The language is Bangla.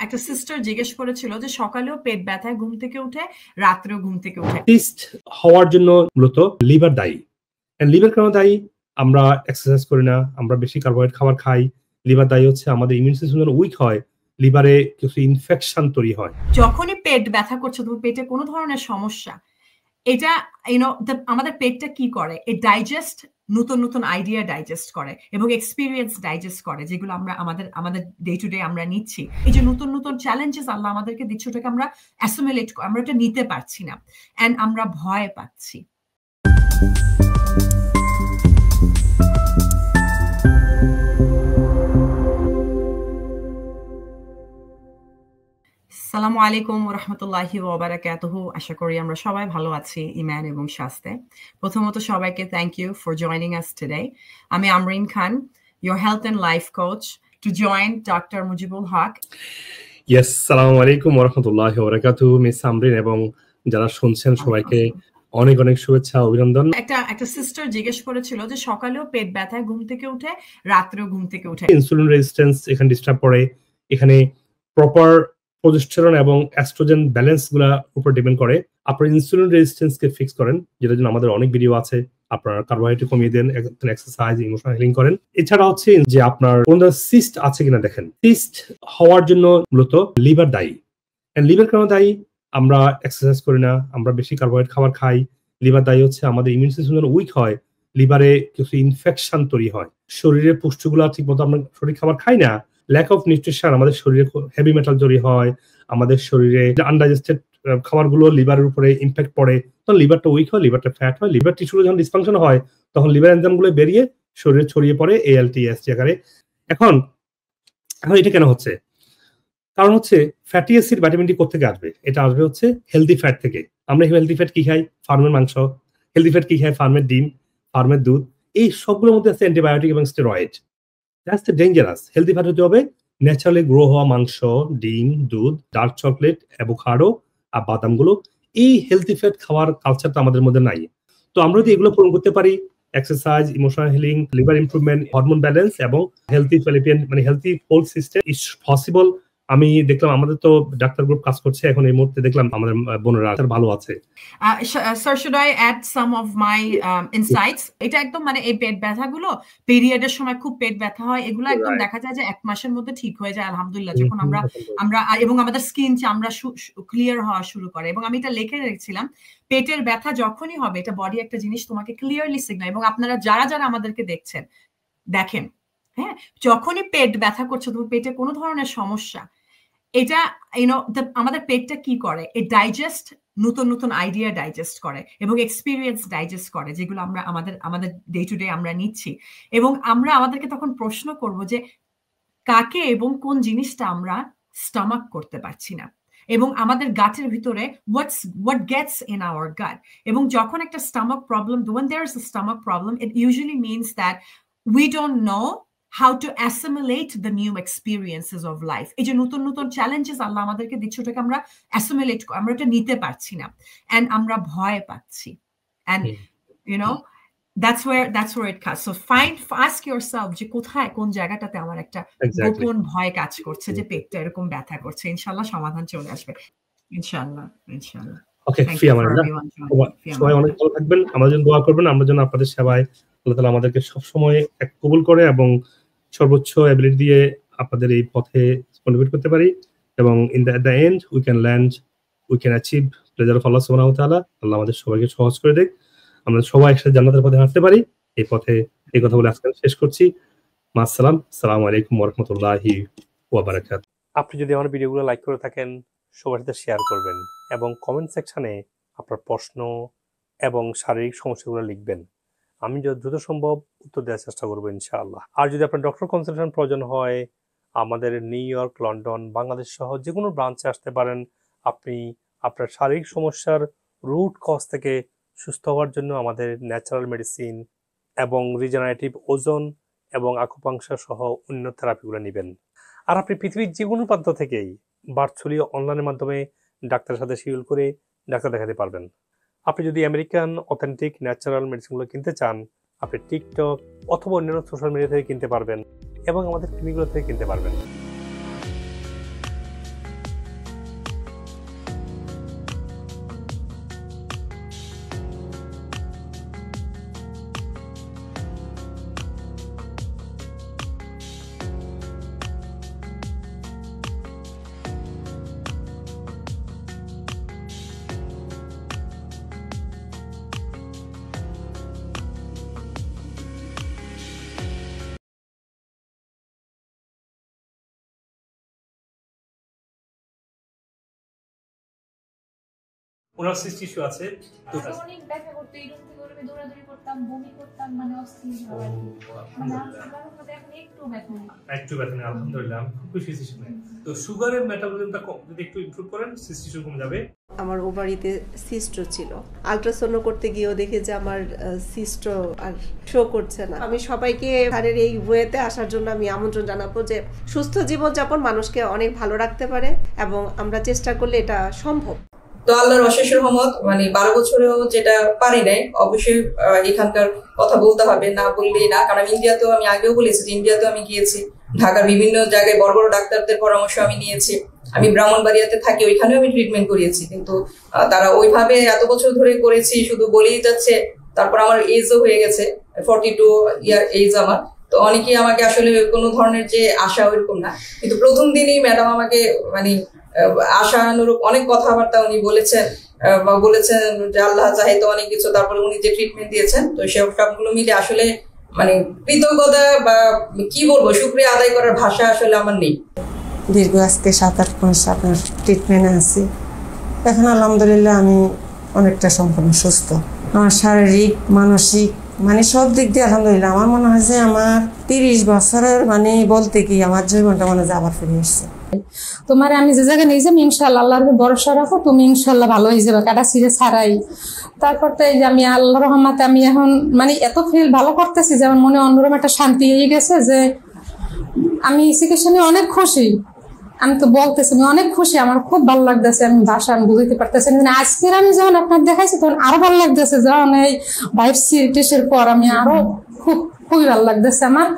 একটা সিস্টার জিজ্ঞেস করেছিল যে সকালেও পেট ব্যথায় ঘুম থেকে উঠে, রাত্রেও ঘুম থেকে উঠে। টেস্ট হওয়ার জন্য মূলত লিভার দায়ী। লিভার কেন দায়ী? আমরা এক্সারসাইজ করি না, আমরা বেশি কার্বোহাইড্রেট খাবার খাই। লিভার দায়ী হচ্ছে আমাদের ইমিউন সিস্টেম যখন উইক হয়, লিভারে কিছু ইনফেকশন তৈরি হয়। যখনই পেট ব্যথা করছে, তুমি পেটে কোনো ধরনের সমস্যা, এটা আমাদের পেটটা কি করে, এ ডাইজেস্ট নতুন নতুন আইডিয়া ডাইজেস্ট করে এবং এক্সপিরিয়েন্স ডাইজেস্ট করে, যেগুলো আমরা আমাদের ডে টু ডে আমরা নিচ্ছি। এই যে নতুন নতুন চ্যালেঞ্জেস আল্লাহ আমাদেরকে দিচ্ছে, ওটাকে আমরা অ্যাসিমিলেট, আমরা এটা নিতে পারছি না, এন্ড আমরা ভয় পাচ্ছি। আসসালামু আলাইকুম ওয়া রাহমাতুল্লাহি ওয়া বারাকাতুহু। আশা করি আমরা সবাই ভালো আছি ঈমান এবং স্বাস্থ্যে। প্রথমত সবাইকে thank you for joining us today. আমি Amrin Khan, your health and life coach, to join Dr. Mujibul Haq. Yes, আসসালামু আলাইকুম ওয়া রাহমাতুল্লাহি ওয়া বারাকাতুহু। মিস আমরিন এবং যারা শুনছেন সবাইকে অনেক অনেক শুভেচ্ছা, অভিনন্দন। একটা সিস্টার জিজ্ঞেস করেছিল যে সকালেও পেট ব্যথায় ঘুম থেকে উঠে, রাত্রেও ঘুম থেকে উঠে। ইনসুলিন রেজিস্ট্যান্স এখানে ডিস্টার্ব করে। এখানে প্রপার প্রোজেস্টেরন এবং এস্ট্রোজেন ব্যালেন্স গুলা উপর ডিপেন্ড করে। আপনার ইনসুলিন রেজিস্ট্যান্স কে ফিক্স করেন, যেটার জন্য আমাদের অনেক ভিডিও আছে। আপনার কার্বোহাইড্রেট কমিয়ে দেন, এক্সারসাইজ, ইমোশনাল হিলিং করেন। এছাড়া হচ্ছে যে আপনার কোন সিস্ট আছে কিনা দেখেন। সিস্ট হওয়ার জন্য মূলত লিভার দায়ী। লিভার কেন দায়ী? আমরা এক্সারসাইজ করি না, আমরা বেশি কার্বোহাইড্রেট খাবার খাই। লিভার দায়ী হচ্ছে আমাদের ইমিউন সিস্টেম যখন উইক হয়, লিভারে কিছু ইনফেকশন তৈরি হয়। শরীরের পুষ্টিগুলো ঠিক মতো আমরা সঠিক খাবার খাই না, ল্যাক অফ নিউট্রিশন, আমাদের শরীরে হেভি মেটাল তৈরি হয়, আমাদের শরীরে আনডাইজেস্টেড খাবারগুলো লিভারের উপরে ইম্প্যাক্ট পড়ে, তখন লিভারটা উইক হয়, লিভারটা ফ্যাট হয়, লিভার টিস্যুগুলো যখন ডিসফাংশন হয়, তখন লিভার এনজাইমগুলো বেরিয়ে শরীরে ছড়িয়ে পড়ে ALT, AST আকারে। এখন এটা কেন হচ্ছে? কারণ হচ্ছে ফ্যাটি অ্যাসিড, ভিটামিন ডি কোথা থেকে আসবে? এটা আসবে হচ্ছে হেলদি ফ্যাট থেকে। আমরা হেলদি ফ্যাট কি খাই? ফার্মের মাংস। হেলদি ফ্যাট কি খাই? ফার্মের ডিম, ফার্মের দুধ। এই সবগুলোর মধ্যে আছে অ্যান্টিবায়োটিক এবং steroid. That's the dangerous. Healthy fat হতে হবে ন্যাচারালি গ্রো হওয়া মাংস, ডিম, দুধ, ডার্ক চকলেট, অ্যাভোকাডো আর বাদামগুলো। এই হেলদি ফ্যাট খাওয়ার কালচারটা আমাদের মধ্যে নাই। তো আমরা যদি এগুলো পূরণ করতে পারি, exercise, emotional healing, liver improvement, hormone balance এবং হেলথি ফিলিপিয়ান healthy whole system is possible. আমি দেখলাম আমাদের তো ডাক্তার গ্রুপ কাজ করছে এখন, এই মুহূর্তে দেখলাম আমাদের বোনেরা ভালো আছে। Sir, should I add some of my insights? এটা একদম এই পেট ব্যথাগুলো পিরিয়ডের সময় খুব পেট ব্যথা হয়, এগুলো একদম দেখা যায় যে 1 মাসের মধ্যে ঠিক হয়ে যায় আলহামদুলিল্লাহ, যখন আমরা এবং আমাদের স্কিন চামড়া ক্লিয়ার হওয়া শুরু করে। এবং আমি এটা লিখে রেখেছিলাম, পেটের ব্যথা যখনই হবে, এটা বডি একটা জিনিস তোমাকে ক্লিয়ারলি সিগন্যাল। এবং আপনারা যারা আমাদেরকে দেখেন, হ্যাঁ, যখনই পেট ব্যথা করছে, তুমি পেটে কোনো ধরনের সমস্যা, এটা আমাদের পেটটা কি করে, এ ডাইজেস্ট নতুন নতুন আইডিয়া ডাইজেস্ট করে এবং এক্সপিরিয়েন্স ডাইজেস্ট করে, যেগুলো আমরা আমাদের ডে টু ডে আমরা নিচ্ছি। এবং আমরা আমাদেরকে তখন প্রশ্ন করব যে কাকে এবং কোন জিনিসটা আমরা স্টমাক করতে পারছি না, এবং আমাদের গাটের ভিতরে what gets in our gut. এবং যখন একটা stomach problem, when there is a stomach problem, it usually means that we don't know how to assimilate the new experiences of life. এই যে নতুন নতুন চ্যালেঞ্জেস আল্লাহ আমাদেরকে দিচ্ছে, ওটাকে আমরা অ্যাসিমিলেট, আমরা এটা নিতে পারছি না, এন্ড আমরা ভয় পাচ্ছি। And that's where it comes. So ask yourself যে কোথায়, কোন জায়গাটাতে আমার একটা গোপন ভয় কাজ করছে যে পেটটা এরকম ব্যথা করছে। ইনশাআল্লাহ সমাধান চলে আসবে, ইনশাআল্লাহ। ওকে, সবাই অনেক ভালো থাকবেন, আমাদের জন্য দোয়া করবেন, আমরা যেন আপনাদের সেবায় আল্লাহ তাআলা আমাদেরকে সব সময় কবুল করে এবং সর্বোচ্চ এবিলিটি দিয়ে আপনাদের এই পথে কন্ট্রিবিউট করতে পারি, এবং at the end we can achieve pleasure of Allah subhanahu wa ta'ala. আল্লাহ আমাদের সবাইকে সহজ করে দেখ, আমরা সবাই একসাথে জান্নাতের পথে হাঁটতে পারি। এই পথে এই কথা বলে আজকে শেষ করছি। মাসসালাম, আসসালামু আলাইকুম ওয়া রাহমাতুল্লাহি ওয়া বারাকাতুহু। আপনি যদি আমার ভিডিওগুলো লাইক করে থাকেন, সবার সাথে শেয়ার করবেন এবং কমেন্ট সেকশনে আপনার প্রশ্ন এবং শারীরিক সমস্যাগুলো লিখবেন। আমি যত দ্রুত সম্ভব উত্তর দেওয়ার চেষ্টা করবো ইনশাআল্লাহ। আর যদি আপনার ডক্টর কনসালটেশন প্রয়োজন হয়, আমাদের নিউ ইয়র্ক, লন্ডন, বাংলাদেশ সহ যে কোনো ব্রাঞ্চে আসতে পারেন। আপনি আপনার শারীরিক সমস্যার রুট কজ থেকে সুস্থ হওয়ার জন্য আমাদের ন্যাচারাল মেডিসিন এবং রিজেনারেটিভ ওজন এবং আকুপাংশার সহ অন্য থেরাপিগুলো নেবেন। আর আপনি পৃথিবীর যে কোনো প্রান্ত থেকেই ভার্চুয়ালি অনলাইনের মাধ্যমে ডাক্তারের সাথে শিডিউল করে ডাক্তার দেখাতে পারবেন। আপনি যদি আমেরিকান অথেন্টিক ন্যাচারাল মেডিসিনগুলো কিনতে চান, আপনি টিকটক অথবা অন্যান্য সোশ্যাল মিডিয়া থেকে কিনতে পারবেন এবং আমাদের ক্লিনিকগুলো থেকে কিনতে পারবেন। ওনার সিস্ট ইস্যু আছে, তো অনেক ব্যথা করতে এই রুম থেকে ওরমে দৌড়াদৌড়ি করতাম, বমি করতাম, মানে অস্থির ভাবে আর কি। মানে আল্লাহর মধ্যে এখন একটু ব্যথা নেই, একটু ব্যথা নেই, আলহামদুলিল্লাহ। আমি খুব খুশি হয়েছি শুনে। তো সুগারের মেটাবলিজমটা যদি একটু ইমপ্রুভ করেন, সিস্ট ইস্যু কমে যাবে। আমার ওভারিতে সিস্টও ছিল, আল্ট্রাসাউন্ড করতে গিয়েও দেখে যে আমার সিস্টও আর শো করছে না। আমি সবাইকে এখানের এই ওয়েতে আসার জন্য আমি আমন্ত্রণ জানাবো যে সুস্থ জীবনযাপন মানুষকে অনেক ভালো রাখতে পারে এবং আমরা চেষ্টা করলে এটা সম্ভব। তো আল্লাহর অশেষ রহমত, মানে 12 বছরেও যেটা পারি নাই, অবশ্যই এখানকার কথা বলতে হবে, না বললেই না। কারণ ইন্ডিয়াতেও আমি আগেও বলেছি যে ইন্ডিয়াতেও আমি গিয়েছি, ঢাকার বিভিন্ন জায়গায় বড় বড় ডাক্তারদের পরামর্শ আমি নিয়েছি। আমি ব্রাহ্মণবাড়িয়াতে থাকি, ওইখানেও আমি ট্রিটমেন্ট করিয়েছি, কিন্তু তারা ওইভাবে এত বছর ধরে করেছি শুধু বলেই যাচ্ছে। তারপর আমার এজও হয়ে গেছে, 42 ইয়ার এজ আমার। তো অনেকেই আমাকে আসলে কোনো ধরনের যে আশা ওইরকম না, কিন্তু প্রথম দিনই ম্যাডাম আমাকে মানে আশানুরূপ অনেক কথাবার্তা উনি বলেছেন, বা বলেছেন যে আল্লাহ চাহে তো অনেক কিছু। তারপরে উনি যে ট্রিটমেন্ট দিয়েছেন, তো সবগুলো মিলে আসলে মানে কৃতজ্ঞতা বা কি বলবো, শুকরিয়া আদায় করার ভাষা আসলে আমার নেই। দীর্ঘ আজকে 7-8 মাস আপনার ট্রিটমেন্টে আছি। এখন আলহামদুলিল্লাহ আমি অনেকটা সম্পূর্ণ সুস্থ। আমার শারীরিক, মানসিক, মানে সব দিক দিয়ে আলহামদুলিল্লাহ। আমার মনে হয় যে আমার 30 বছরের মানে বলতে কি আমার জীবনটা মনে হয় আবার ফিরে এসছে। তোমার আমি যে জায়গায় নিয়ে যাবো ইনশাল্লাহ, আল্লাহর ভরসা রাখো, তুমি ইনশাল্লাহ ভালো হয়ে যাবে, কাটা সিরে ছাড়াই। তারপর তো এই যে আমি আল্লাহর রহমতে আমি এখন মানে এত ফিল ভালো করতেছি যে আমার মনে অন্যরকম একটা শান্তি হয়ে গেছে, যে আমি চিকিৎসা নিয়ে অনেক খুশি। আমি তো বলতেছি আমি অনেক খুশি, আমার খুব ভালো লাগতেছে, আমি ভাষা আমি বুঝতে পারতেছি। আজকের আমি যখন আপনার দেখাইছি তখন আরো ভালো লাগতেছে, যখন এই 22 টেস্টের পর আমি আরো খুবই ভালো লাগতেছে আমার।